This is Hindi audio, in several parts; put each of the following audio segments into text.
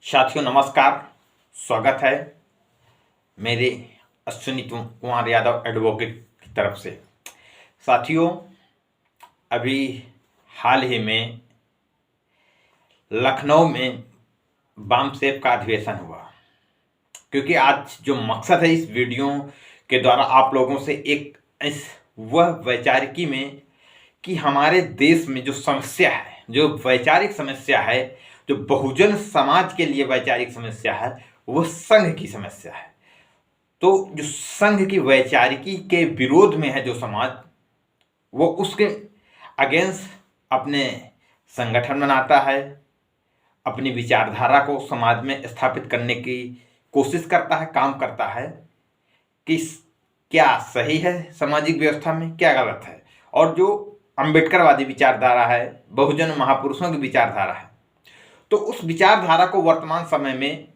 साथियों नमस्कार। स्वागत है मेरे अश्विनी कुमार यादव एडवोकेट की तरफ से। साथियों, अभी हाल ही में लखनऊ में वामसेप का अधिवेशन हुआ। क्योंकि आज जो मकसद है इस वीडियो के द्वारा आप लोगों से एक इस वह वैचारिकी में कि हमारे देश में जो समस्या है, जो वैचारिक समस्या है, जो बहुजन समाज के लिए वैचारिक समस्या है, वो संघ की समस्या है। तो जो संघ की वैचारिकी के विरोध में है जो समाज, वो उसके अगेंस्ट अपने संगठन बनाता है, अपनी विचारधारा को समाज में स्थापित करने की कोशिश करता है, काम करता है कि क्या सही है सामाजिक व्यवस्था में, क्या गलत है। और जो अम्बेडकरवादी विचारधारा है, बहुजन महापुरुषों की विचारधारा है, तो उस विचारधारा को वर्तमान समय में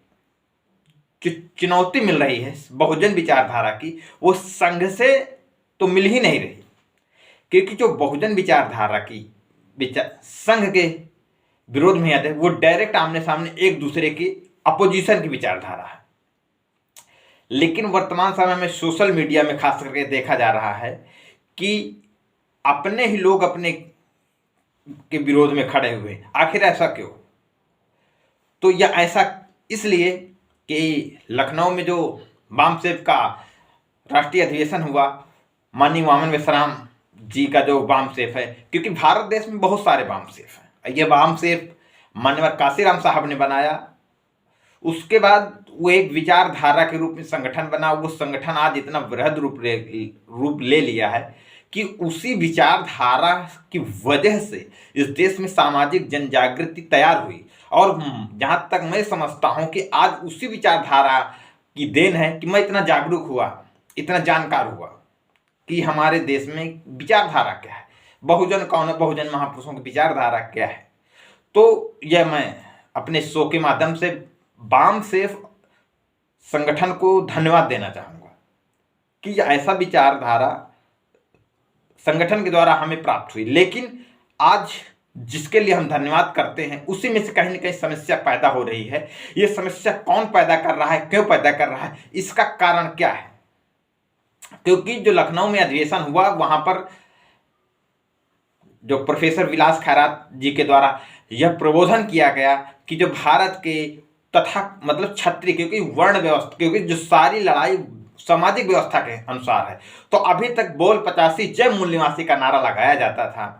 जो चुनौती मिल रही है बहुजन विचारधारा की, वो संघ से तो मिल ही नहीं रही। क्योंकि जो बहुजन विचारधारा की संघ के विरोध में आते हैं, वो डायरेक्ट आमने सामने एक दूसरे की अपोजिशन की विचारधारा है। लेकिन वर्तमान समय में सोशल मीडिया में खास करके देखा जा रहा है कि अपने ही लोग अपने के विरोध में खड़े हुए। आखिर ऐसा क्यों? तो यह ऐसा इसलिए कि लखनऊ में जो वामसेप का राष्ट्रीय अधिवेशन हुआ, माननीय वामन विश्राम जी का जो वामसेप है, क्योंकि भारत देश में बहुत सारे वामसेप हैं। यह वामसेप मान्यवर काशीराम साहब ने बनाया। उसके बाद वो एक विचारधारा के रूप में संगठन बना। वो संगठन आज इतना वृहद रूप ले लिया है कि उसी विचारधारा की वजह से इस देश में सामाजिक जन जागृति तैयार हुई। और जहाँ तक मैं समझता हूँ कि आज उसी विचारधारा की देन है कि मैं इतना जागरूक हुआ, इतना जानकार हुआ कि हमारे देश में विचारधारा क्या है, बहुजन कौन है, बहुजन महापुरुषों की विचारधारा क्या है। तो यह मैं अपने शो के माध्यम से वामसेप संगठन को धन्यवाद देना चाहूँगा कि ऐसा विचारधारा संगठन के द्वारा हमें प्राप्त हुई। लेकिन आज जिसके लिए हम धन्यवाद करते हैं, उसी में से कहीं ना कहीं समस्या पैदा हो रही है। ये समस्या कौन पैदा कर रहा है, क्यों पैदा कर रहा है, इसका कारण क्या है? क्योंकि जो लखनऊ में अधिवेशन हुआ, वहां पर जो प्रोफेसर विलास खैरात जी के द्वारा यह प्रबोधन किया गया कि जो भारत के तथा मतलब क्षत्रिय, क्योंकि वर्ण व्यवस्था, क्योंकि जो सारी लड़ाई सामाजिक व्यवस्था के अनुसार है, तो अभी तक बोल 85 जय मूल निवासी का नारा लगाया जाता था।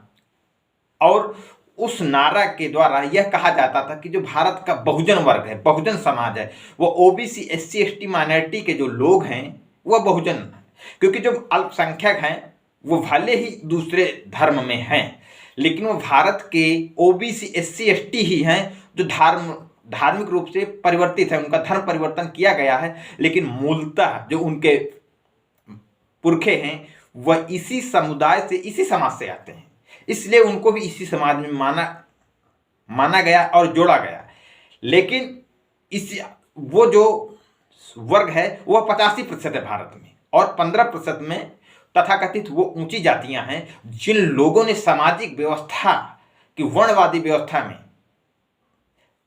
और उस नारा के द्वारा यह कहा जाता था कि जो भारत का बहुजन वर्ग है, बहुजन समाज है, वो ओबीसी, एससी, एसटी माइनॉरिटी के जो लोग हैं वह बहुजन है। क्योंकि जो अल्पसंख्यक हैं वो भले ही दूसरे धर्म में हैं, लेकिन वो भारत के ओबीसी, एससी, एसटी ही हैं जो धार्मिक रूप से परिवर्तित है, उनका धर्म परिवर्तन किया गया है। लेकिन मूलतः जो उनके पुरखे हैं वह इसी समुदाय से, इसी समाज से आते हैं, इसलिए उनको भी इसी समाज में माना गया और जोड़ा गया। लेकिन वो जो वर्ग है वह 85% है भारत में, और 15% में तथाकथित वो ऊंची जातियां हैं जिन लोगों ने सामाजिक व्यवस्था की वर्णवादी व्यवस्था में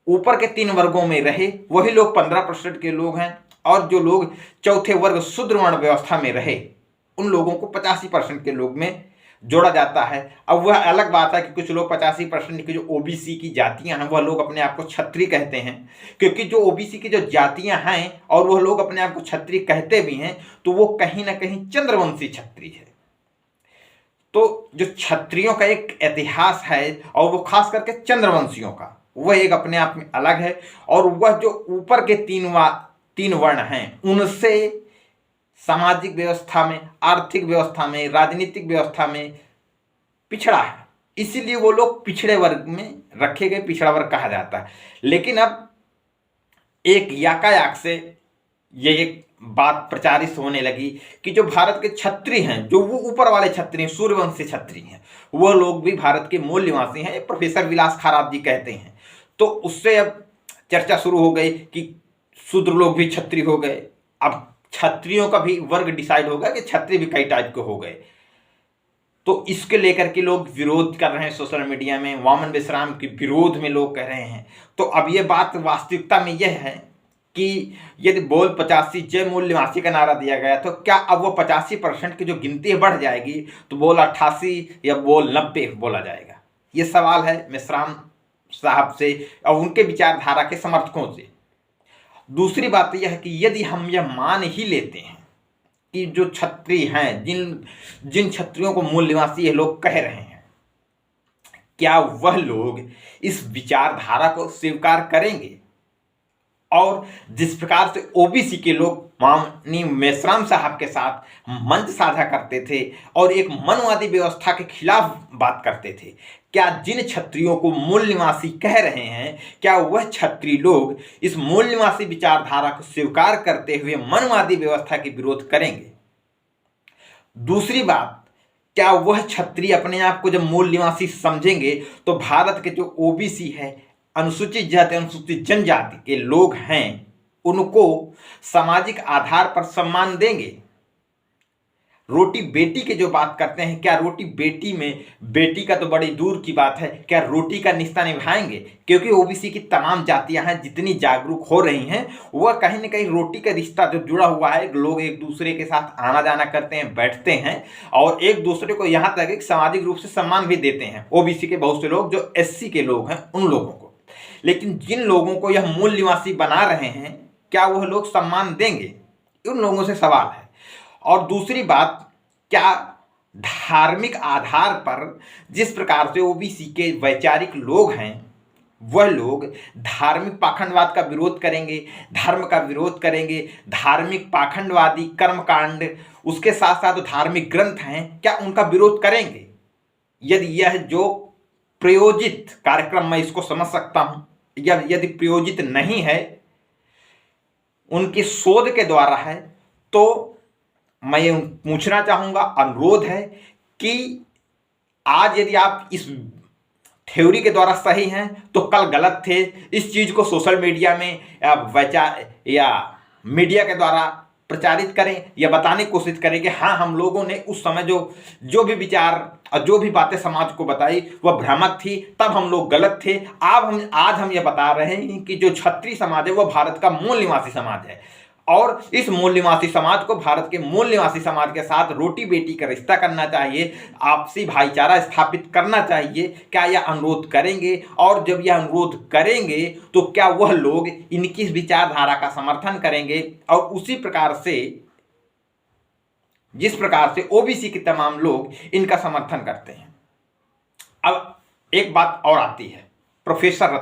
ऊपर के 3 वर्गों में रहे, वही लोग 15% के लोग हैं। और जो लोग चौथे वर्ग शूद्र वर्ण व्यवस्था में रहे, उन लोगों को 85% के लोग में जोड़ा जाता है। अब वह अलग बात है कि कुछ लोग 85% की जो ओबीसी की जातियां हैं, वह लोग अपने आप को क्षत्रिय कहते हैं। क्योंकि जो ओबीसी की जो जातियां हैं और वह लोग अपने आप को क्षत्रिय कहते भी हैं, तो वो कहीं ना कहीं चंद्रवंशी क्षत्रिय है। तो जो क्षत्रियों का एक इतिहास है, और वो खास करके चंद्रवंशियों का, वह एक अपने आप में अलग है। और वह जो ऊपर के 3 वर्ण हैं, उनसे सामाजिक व्यवस्था में, आर्थिक व्यवस्था में, राजनीतिक व्यवस्था में पिछड़ा है। इसीलिए वो लोग पिछड़े वर्ग में रखे गए, पिछड़ा वर्ग कहा जाता है। लेकिन अब एक याकायाक से ये एक बात प्रचारित होने लगी कि जो भारत के क्षत्रिय हैं, जो वो ऊपर वाले क्षत्रिय, सूर्यवंशी क्षत्रिय हैं, वह लोग भी भारत के मूल निवासी हैं, प्रोफेसर विलास खैरात जी कहते हैं। तो उससे अब चर्चा शुरू हो गई कि शूद्र लोग भी क्षत्रिय हो गए। अब क्षत्रियों का भी वर्ग डिसाइड होगा कि क्षत्रिय भी कई टाइप के हो गए। तो इसके लेकर के लोग विरोध कर रहे हैं सोशल मीडिया में, वामन विश्राम के विरोध में लोग कह रहे हैं। तो अब ये बात वास्तविकता में यह है कि यदि बोल 85 जय मूल निवासी का नारा दिया गया तो क्या अब वो 85% की जो गिनती बढ़ जाएगी तो बोल 88 या बोल 90 बोला जाएगा? ये सवाल है मेश्राम साहब से और उनके विचारधारा के समर्थकों से। दूसरी बात यह है कि यदि हम यह मान ही लेते हैं कि जो क्षत्रिय हैं, जिन क्षत्रियों को मूल निवासी ये लोग कह रहे हैं, क्या वह लोग इस विचारधारा को स्वीकार करेंगे? और जिस प्रकार से ओबीसी के लोग माननीय मेश्राम साहब के साथ मंच साझा करते थे और एक मनवादी व्यवस्था के खिलाफ बात करते थे, क्या जिन क्षत्रियों को मूल निवासी कह रहे हैं, क्या वह क्षत्रिय लोग इस मूल निवासी विचारधारा को स्वीकार करते हुए मनवादी व्यवस्था के विरोध करेंगे? दूसरी बात, क्या वह क्षत्रिय अपने आप को जब मूल निवासी समझेंगे तो भारत के जो ओबीसी है, अनुसूचित जाति अनुसूचित जनजाति के लोग हैं, उनको सामाजिक आधार पर सम्मान देंगे? रोटी बेटी की जो बात करते हैं, क्या रोटी बेटी में बेटी का तो बड़ी दूर की बात है, क्या रोटी का निष्ठा निभाएंगे? क्योंकि ओबीसी की तमाम जातियां हैं जितनी जागरूक हो रही हैं, वह कहीं ना कहीं रोटी का रिश्ता जो जुड़ा हुआ है, लोग एक दूसरे के साथ आना जाना करते हैं, बैठते हैं और एक दूसरे को यहाँ तक कि सामाजिक रूप से सम्मान भी देते हैं। ओबीसी के बहुत से लोग जो SC के लोग हैं उन लोगों को, लेकिन जिन लोगों को यह मूल निवासी बना रहे हैं, क्या वह लोग सम्मान देंगे? उन लोगों से सवाल है। और दूसरी बात, क्या धार्मिक आधार पर जिस प्रकार से ओबीसी के वैचारिक लोग हैं, वह लोग धार्मिक पाखंडवाद का विरोध करेंगे, धर्म का विरोध करेंगे, धार्मिक पाखंडवादी कर्मकांड, उसके साथ साथ धार्मिक ग्रंथ हैं, क्या उनका विरोध करेंगे? यदि यह जो प्रयोजित कार्यक्रम, मैं इसको समझ सकता हूं, या यदि प्रयोजित नहीं है, उनकी शोध के द्वारा है, तो मैं ये पूछना चाहूंगा, अनुरोध है कि आज यदि आप इस थ्योरी के द्वारा सही हैं तो कल गलत थे। इस चीज को सोशल मीडिया में या मीडिया के द्वारा प्रचारित करें या बताने की कोशिश करें कि हाँ, हम लोगों ने उस समय जो भी विचार और जो भी बातें समाज को बताई वह भ्रामक थी, तब हम लोग गलत थे। आज हम ये बता रहे हैं कि जो क्षत्रिय समाज है वह भारत का मूल निवासी समाज है और इस मूल निवासी समाज को भारत के मूल निवासी समाज के साथ रोटी बेटी का रिश्ता करना चाहिए, आपसी भाईचारा स्थापित करना चाहिए। क्या यह अनुरोध करेंगे? और जब यह अनुरोध करेंगे तो क्या वह लोग इनकी विचारधारा का समर्थन करेंगे? और उसी प्रकार से जिस प्रकार से ओबीसी के तमाम लोग इनका समर्थन करते हैं। अब एक बात और आती है, प्रोफेसर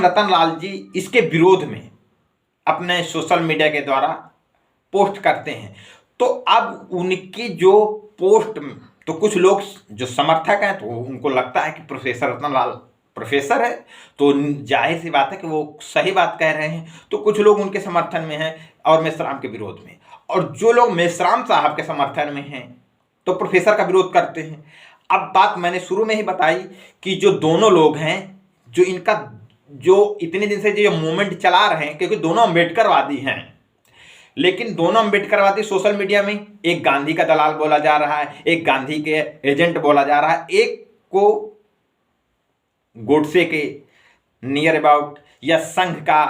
रतन लाल जी इसके विरोध में अपने सोशल मीडिया के द्वारा पोस्ट करते हैं। तो अब उनकी जो पोस्ट, तो कुछ लोग जो समर्थक हैं तो उनको लगता है कि प्रोफेसर रतन लाल प्रोफेसर है तो जाहिर सी बात है कि वो सही बात कह रहे हैं, तो कुछ लोग उनके समर्थन में हैं और मेश्राम के विरोध में, और जो लोग मेश्राम साहब के समर्थन में हैं तो प्रोफेसर का विरोध करते हैं। अब बात मैंने शुरू में ही बताई कि जो दोनों लोग हैं, जो इनका जो इतने दिन से जो मूवमेंट चला रहे हैं, क्योंकि दोनों अम्बेडकरवादी हैं, लेकिन दोनों अम्बेडकरवादी सोशल मीडिया में एक गांधी का दलाल बोला जा रहा है, एक गांधी के एजेंट बोला जा रहा है, एक को गोडसे के नियर अबाउट या संघ का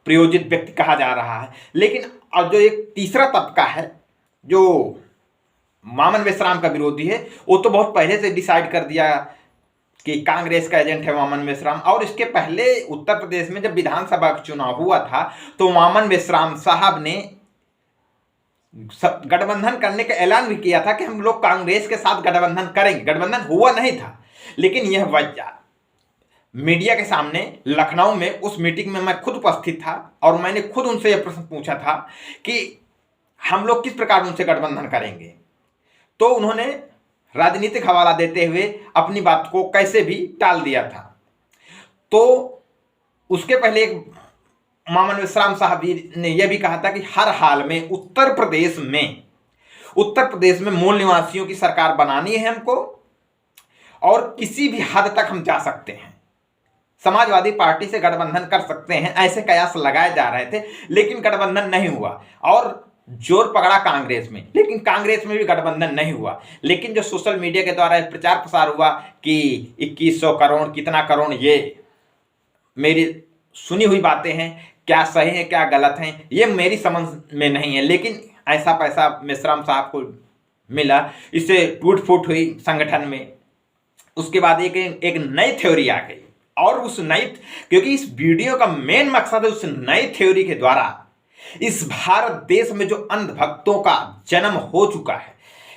प्रयोजित व्यक्ति कहा जा रहा है। लेकिन और जो एक तीसरा तबका है जो वामन मेश्राम का विरोधी है, वो तो बहुत पहले से डिसाइड कर दिया कि कांग्रेस का एजेंट है वामन मेश्राम। और इसके पहले उत्तर प्रदेश में जब विधानसभा का चुनाव हुआ था तो वामन मेश्राम साहब ने गठबंधन करने का ऐलान भी किया था कि हम लोग कांग्रेस के साथ गठबंधन करेंगे। गठबंधन हुआ नहीं था, लेकिन यह वजह मीडिया के सामने लखनऊ में उस मीटिंग में मैं खुद उपस्थित था और मैंने खुद उनसे यह प्रश्न पूछा था कि हम लोग किस प्रकार उनसे गठबंधन करेंगे। तो उन्होंने राजनीतिक हवाला देते हुए अपनी बात को कैसे भी टाल दिया था। तो उसके पहले एक वामन मेश्राम साहब ने यह भी कहा था कि हर हाल में उत्तर प्रदेश में मूल निवासियों की सरकार बनानी है हमको, और किसी भी हद तक हम जा सकते हैं, समाजवादी पार्टी से गठबंधन कर सकते हैं, ऐसे कयास लगाए जा रहे थे, लेकिन गठबंधन नहीं हुआ। और जोर पकड़ा कांग्रेस में, लेकिन कांग्रेस में भी गठबंधन नहीं हुआ। लेकिन जो सोशल मीडिया के द्वारा प्रचार प्रसार हुआ कि 2100 करोड़ कितना करोड़, ये मेरी सुनी हुई बातें हैं, क्या सही है क्या गलत है ये मेरी समझ में नहीं है, लेकिन ऐसा पैसा मेश्राम साहब को मिला, इससे टूट फूट हुई संगठन में। उसके बाद एक नई थ्योरी आ गई, और उस नई, क्योंकि इस वीडियो का मेन मकसद है उस नई थ्योरी के द्वारा इस भारत देश में जो अंधभक्तों का जन्म हो चुका है,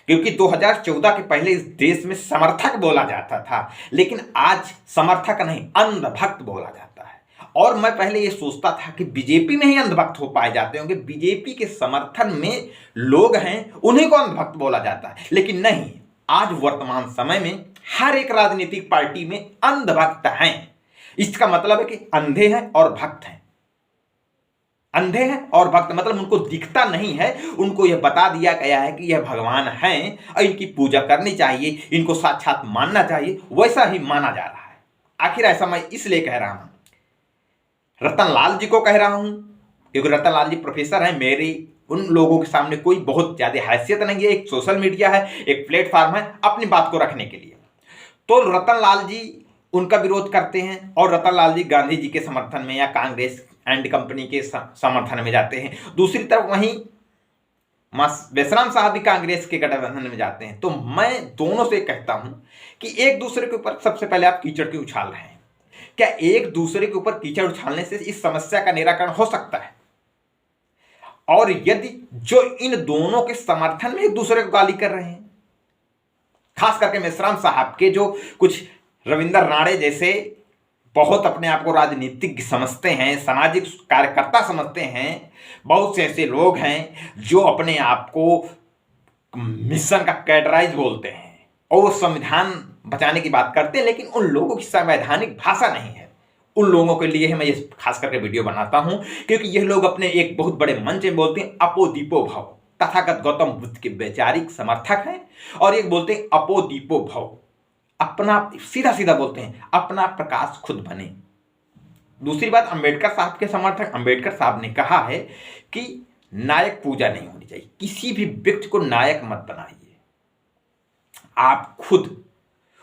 क्योंकि 2014 के पहले इस देश में समर्थक बोला जाता था, लेकिन आज समर्थक नहीं अंधभक्त बोला जाता है। और मैं पहले ये सोचता था कि बीजेपी में ही अंधभक्त हो पाए जाते होंगे, बीजेपी के समर्थन में लोग हैं उन्हीं को अंधभक्त बोला जाता है, लेकिन नहीं, आज वर्तमान समय में हर एक राजनीतिक पार्टी में अंधभक्त हैं। इसका मतलब है कि अंधे हैं और भक्त हैं। अंधे हैं और भक्त मतलब उनको दिखता नहीं है, उनको यह बता दिया गया है कि यह भगवान हैं और इनकी पूजा करनी चाहिए, इनको साक्षात मानना चाहिए, वैसा ही माना जा रहा है। आखिर ऐसा मैं इसलिए कह रहा हूं, रतन लाल जी को कह रहा हूं, क्योंकि रतन लाल जी प्रोफेसर हैं, मेरी उन लोगों के सामने कोई बहुत ज्यादा हैसियत नहीं है, एक सोशल मीडिया है, एक प्लेटफॉर्म है अपनी बात को रखने के लिए। तो रतन लाल जी उनका विरोध करते हैं, और रतन लाल जी गांधी जी के समर्थन में या कांग्रेस एंड कंपनी के समर्थन में जाते हैं। दूसरी तरफ वहीं मेश्राम साहब भी कांग्रेस के गठबंधन में जाते हैं। तो मैं दोनों से कहता हूं कि एक दूसरे के ऊपर सबसे पहले आप कीचड़ क्यों उछाल रहे हैं? क्या एक दूसरे के ऊपर कीचड़ उछालने से इस समस्या का निराकरण हो सकता है? और यदि जो इन दोनों के समर्थन में एक दूसरे को गाली कर रहे हैं, खास करके मेश्राम साहब के जो कुछ रविंदर राणे जैसे बहुत अपने आप को राजनीतिक समझते हैं, सामाजिक कार्यकर्ता समझते हैं, बहुत से ऐसे लोग हैं जो अपने आप को मिशन का कैडराइज बोलते हैं और वो संविधान बचाने की बात करते हैं, लेकिन उन लोगों की संवैधानिक भाषा नहीं है। उन लोगों के लिए मैं ये खास करके वीडियो बनाता हूं, क्योंकि यह लोग अपने एक बहुत बड़े मंच में बोलते हैं अपो दीपो भव, तथागत गौतम बुद्ध के वैचारिक समर्थक हैं, और एक बोलते हैं अपो दीपो भव, अपना सीधा सीधा बोलते हैं अपना प्रकाश खुद बने। दूसरी बात, अंबेडकर साहब के समर्थक, अंबेडकर साहब ने कहा है कि नायक पूजा नहीं होनी चाहिए, किसी भी व्यक्ति को नायक मत बनाइए, आप खुद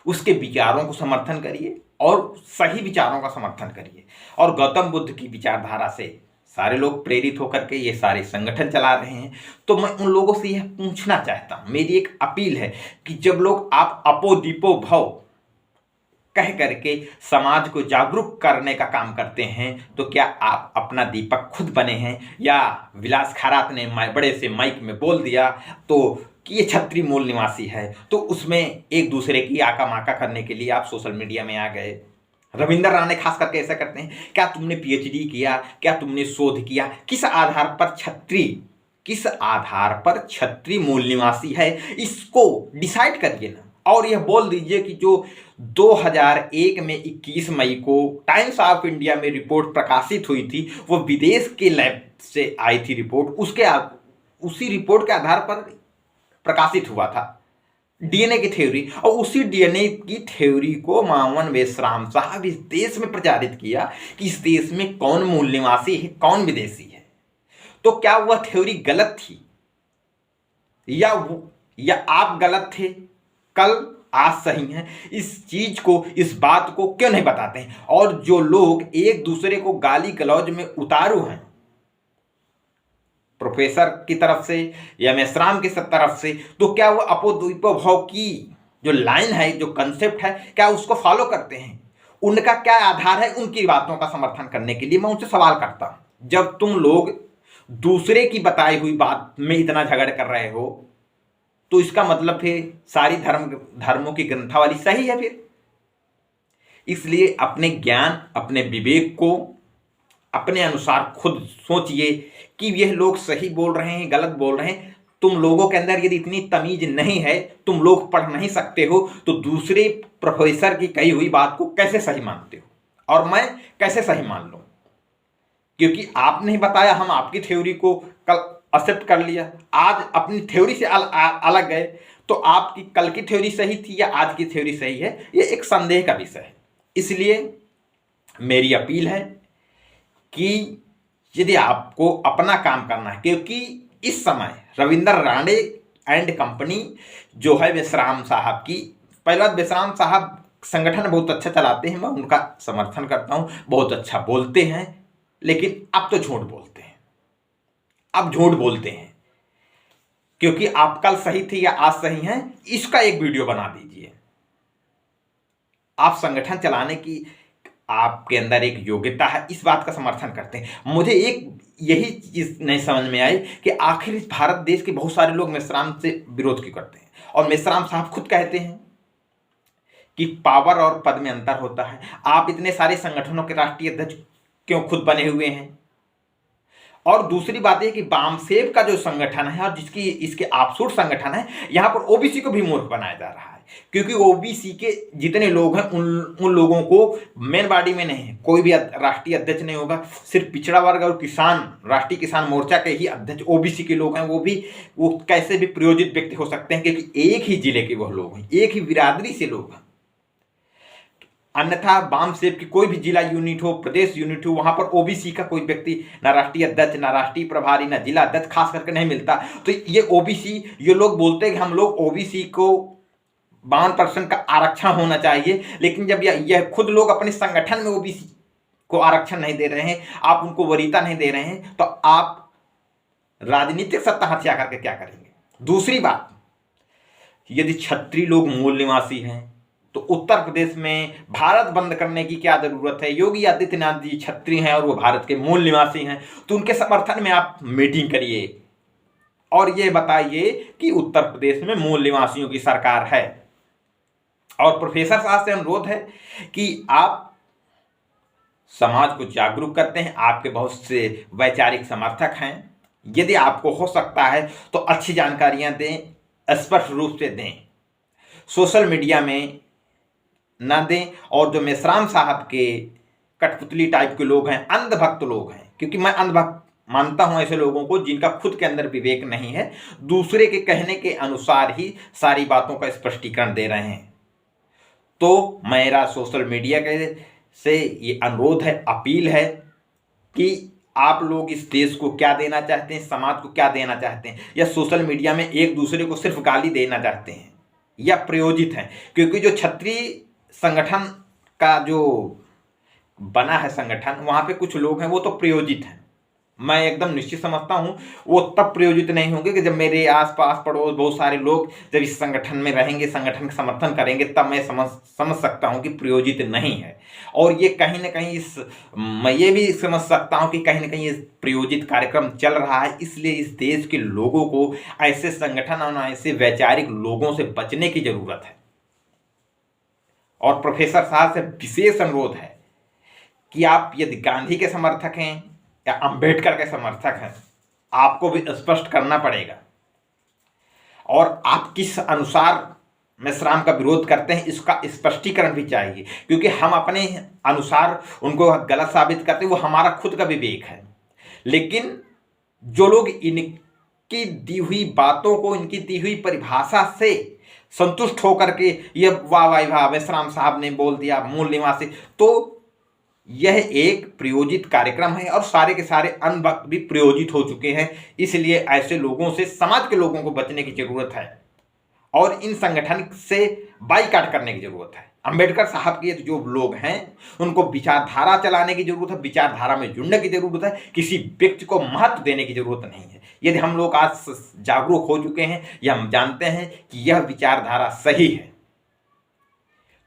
उसके विचारों को समर्थन करिए और सही विचारों का समर्थन करिए। और गौतम बुद्ध की विचारधारा से सारे लोग प्रेरित होकर के ये सारे संगठन चला रहे हैं। तो मैं उन लोगों से यह पूछना चाहता हूं, मेरी एक अपील है कि जब लोग आप अपो दीपो भव कह करके समाज को जागरूक करने का काम करते हैं, तो क्या आप अपना दीपक खुद बने हैं? या विलास खैरात ने बड़े से माइक में बोल दिया तो कि ये छत्री मूल निवासी है, तो उसमें एक दूसरे की आका माका करने के लिए आप सोशल मीडिया में आ गए। रविंदर राणे खास करके ऐसा करते हैं, क्या तुमने पीएचडी किया, क्या तुमने शोध किया, किस आधार पर छत्री मूल निवासी है, इसको डिसाइड करिए ना। और यह बोल दीजिए कि जो 2001 में 21 मई को टाइम्स ऑफ इंडिया में रिपोर्ट प्रकाशित हुई थी, वो विदेश के लैब से आई थी रिपोर्ट, उसी रिपोर्ट के आधार पर प्रकाशित हुआ था डीएनए की थ्योरी, और उसी डीएनए की थ्योरी को मावन मेश्राम साहब इस देश में प्रचारित किया कि इस देश में कौन मूल निवासी है, कौन विदेशी है। तो क्या वह थ्योरी गलत थी, या आप गलत थे कल, आज सही हैं? इस चीज को, इस बात को क्यों नहीं बताते हैं? और जो लोग एक दूसरे को गाली गलौज में उतारू हैं, प्रोफेसर की तरफ से या मेश्राम की तरफ से, तो क्या वो अपो दीपो भव की जो लाइन है, जो कंसेप्ट है, क्या उसको फॉलो करते हैं? उनका क्या आधार है उनकी बातों का समर्थन करने के लिए? मैं उनसे सवाल करता हूं, जब तुम लोग दूसरे की बताई हुई बात में इतना झगड़ कर रहे हो, तो इसका मतलब फिर सारी धर्मों की ग्रंथावली सही है फिर? इसलिए अपने ज्ञान, अपने विवेक को अपने अनुसार खुद सोचिए कि यह लोग सही बोल रहे हैं, गलत बोल रहे हैं। तुम लोगों के अंदर यदि इतनी तमीज नहीं है, तुम लोग पढ़ नहीं सकते हो, तो दूसरे प्रोफेसर की कही हुई बात को कैसे सही मानते हो और मैं कैसे सही मान लूं? क्योंकि आपने ही बताया, हम आपकी थ्योरी को कल एक्सेप्ट कर लिया, आज अपनी थ्योरी से अलग गए, तो आपकी कल की थ्योरी सही थी या आज की थ्योरी सही है, ये एक संदेह का विषय है। इसलिए मेरी अपील है कि यदि आपको अपना काम करना है, क्योंकि इस समय रविंद्र राणे एंड कंपनी जो है विश्राम साहब की, पहली बात विश्राम साहब संगठन बहुत अच्छा चलाते हैं, मैं उनका समर्थन करता हूँ, बहुत अच्छा बोलते हैं, लेकिन अब तो झूठ बोलते हैं, अब झूठ बोलते हैं, क्योंकि आप कल सही थे या आज सही हैं, इसका एक वीडियो बना दीजिए। आप संगठन चलाने की आपके अंदर एक योग्यता है, इस बात का समर्थन करते हैं। मुझे एक यही चीज नहीं समझ में आई कि आखिर इस भारत देश के बहुत सारे लोग मेश्राम से विरोध क्यों करते हैं, और मेश्राम साहब खुद कहते हैं कि पावर और पद में अंतर होता है। आप इतने सारे संगठनों के राष्ट्रीय अध्यक्ष क्यों खुद बने हुए हैं? और दूसरी बात यह कि बामसेव का जो संगठन है और जिसकी इसके आपसूट संगठन है, यहां पर ओबीसी को भी मूर्ख बनाया जा रहा है, क्योंकि ओबीसी के जितने लोग हैं उन लोगों को मेन बॉडी में नहीं है, कोई भी राष्ट्रीय अध्यक्ष नहीं होगा, सिर्फ पिछड़ा वर्ग और किसान, राष्ट्रीय किसान मोर्चा के ही अध्यक्ष ओबीसी के लोग हैं। वो कैसे भी प्रयोजित व्यक्ति हो सकते हैं, क्योंकि एक ही जिले के वह लोग हैं, एक ही बिरादरी से लोग हैं। अन्यथा बामसेव की कोई भी जिला यूनिट हो, प्रदेश यूनिट हो, वहां पर ओबीसी का कोई व्यक्ति, ना राष्ट्रीय अध्यक्ष, ना राष्ट्रीय प्रभारी, ना जिला अध्यक्ष खास करके नहीं मिलता। तो ये ओबीसी, ये लोग बोलते हैं कि हम लोग ओबीसी को 52% का आरक्षण होना चाहिए, लेकिन जब यह खुद लोग अपने संगठन में ओबीसी को आरक्षण नहीं दे रहे हैं, आप उनको वरीयता नहीं दे रहे हैं, तो आप राजनीतिक सत्ता हत्या करके क्या करेंगे? दूसरी बात, यदि क्षत्रिय लोग मूल निवासी हैं तो उत्तर प्रदेश में भारत बंद करने की क्या जरूरत है? योगी आदित्यनाथ जी क्षत्रिय हैं और वो भारत के मूल निवासी हैं, तो उनके समर्थन में आप मीटिंग करिए और ये बताइए कि उत्तर प्रदेश में मूल निवासियों की सरकार है। और प्रोफेसर साहब से अनुरोध है कि आप समाज को जागरूक करते हैं, आपके बहुत से वैचारिक समर्थक हैं, यदि आपको हो सकता है तो अच्छी जानकारियां दें, स्पष्ट रूप से दें, सोशल मीडिया में ना दें। और जो मेश्राम साहब के कठपुतली टाइप के लोग हैं, अंधभक्त लोग हैं, क्योंकि मैं अंधभक्त मानता हूं ऐसे लोगों को जिनका खुद के अंदर विवेक नहीं है, दूसरे के कहने के अनुसार ही सारी बातों का स्पष्टीकरण दे रहे हैं। तो मेरा सोशल मीडिया के से ये अनुरोध है, अपील है कि आप लोग इस देश को क्या देना चाहते हैं, समाज को क्या देना चाहते हैं, या सोशल मीडिया में एक दूसरे को सिर्फ गाली देना चाहते हैं या प्रयोजित हैं? क्योंकि जो क्षत्रिय संगठन का जो बना है संगठन, वहां पे कुछ लोग हैं वो तो प्रयोजित हैं, मैं एकदम निश्चित समझता हूं वो तब प्रयोजित नहीं होंगे कि जब मेरे आसपास पड़ोस बहुत सारे लोग जब इस संगठन में रहेंगे, संगठन का समर्थन करेंगे, तब मैं समझ सकता हूं कि प्रयोजित नहीं है। और ये कहीं ना कहीं मैं ये भी समझ सकता हूं कि कहीं ना कहीं ये प्रयोजित कार्यक्रम चल रहा है, इसलिए इस देश के लोगों को ऐसे संगठन और ऐसे वैचारिक लोगों से बचने की जरूरत है। और प्रोफेसर साहब से विशेष अनुरोध है कि आप यदि गांधी के समर्थक हैं या अंबेडकर के समर्थक हैं, आपको भी स्पष्ट करना पड़ेगा, और आप किस अनुसार मेश्राम का विरोध करते हैं इसका स्पष्टीकरण भी चाहिए, क्योंकि हम अपने अनुसार उनको गलत साबित करते हैं, वो हमारा खुद का विवेक है। लेकिन जो लोग इनकी दी हुई बातों को, इनकी दी हुई परिभाषा से संतुष्ट होकर के ये वाह वाह वाह मेश्राम साहब ने बोल दिया मूल निवासी, तो यह एक प्रयोजित कार्यक्रम है और सारे के सारे अनभक्त भी प्रयोजित हो चुके हैं। इसलिए ऐसे लोगों से, समाज के लोगों को बचने की जरूरत है और इन संगठन से बाइकाट करने की जरूरत है। अंबेडकर साहब के जो लोग हैं उनको विचारधारा चलाने की जरूरत है, विचारधारा में जुड़ने की जरूरत है, किसी व्यक्ति को महत्व देने की जरूरत नहीं है। यदि हम लोग आज जागरूक हो चुके हैं या हम जानते हैं कि यह विचारधारा सही है,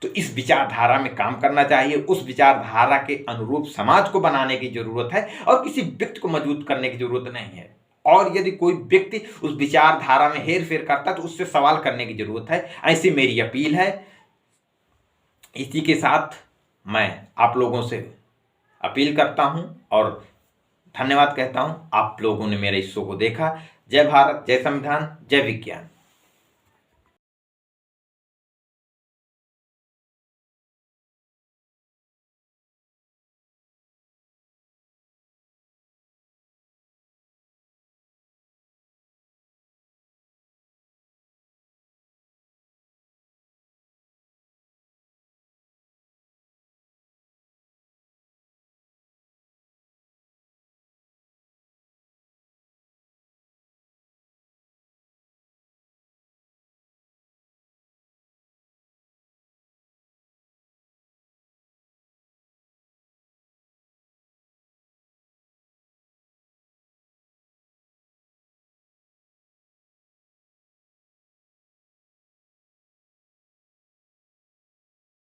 तो इस विचारधारा में काम करना चाहिए, उस विचारधारा के अनुरूप समाज को बनाने की जरूरत है और किसी व्यक्ति को मजबूत करने की जरूरत नहीं है। और यदि कोई व्यक्ति उस विचारधारा में हेर फेर करता है तो उससे सवाल करने की जरूरत है, ऐसी मेरी अपील है। इसी के साथ मैं आप लोगों से अपील करता हूं और धन्यवाद कहता हूं, आप लोगों ने मेरे इस शो को देखा। जय भारत, जय संविधान, जय विज्ञान।